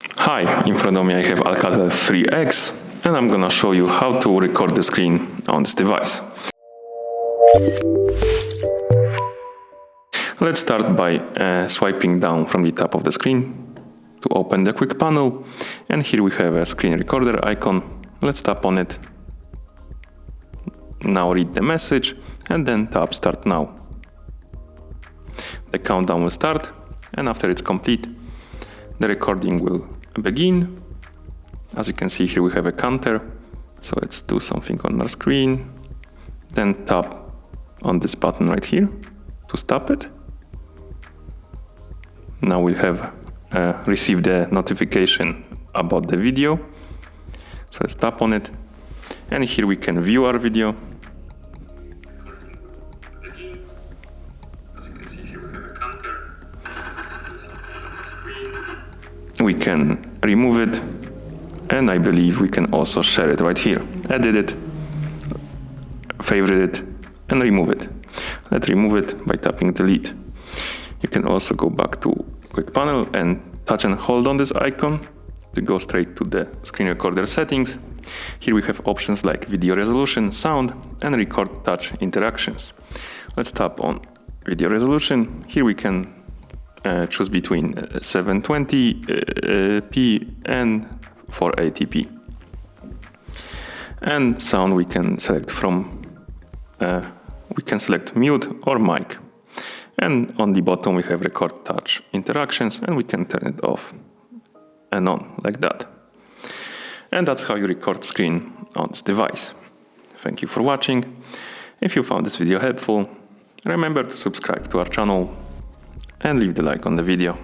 Hi, in front of me I have ALCATEL 3X and I'm gonna show you how to record the screen on this device. Let's start by swiping down from the top of the screen to open the quick panel, and here we have a screen recorder icon. Let's tap on it. Now read the message and then tap Start Now. The countdown will start, and after it's complete, the recording will begin. As you can see here we have a counter, so let's do something on our screen. Then tap on this button right here to stop it. Now we'll have received a notification about the video. So let's tap on it, and here we can view our video. We can remove it, and I believe we can also share it right here. Edit it, favorite it, and remove it. Let's remove it by tapping delete. You can also go back to quick panel and touch and hold on this icon to go straight to the screen recorder settings. Here we have options like video resolution, sound, and record touch interactions. Let's tap on video resolution. Here we can choose between 720p and 480p. And sound we can select from, we can select mute or mic. And on the bottom we have record touch interactions, and we can turn it off and on like that. And that's how you record screen on this device. Thank you for watching. If you found this video helpful, remember to subscribe to our channel and leave the like on the video.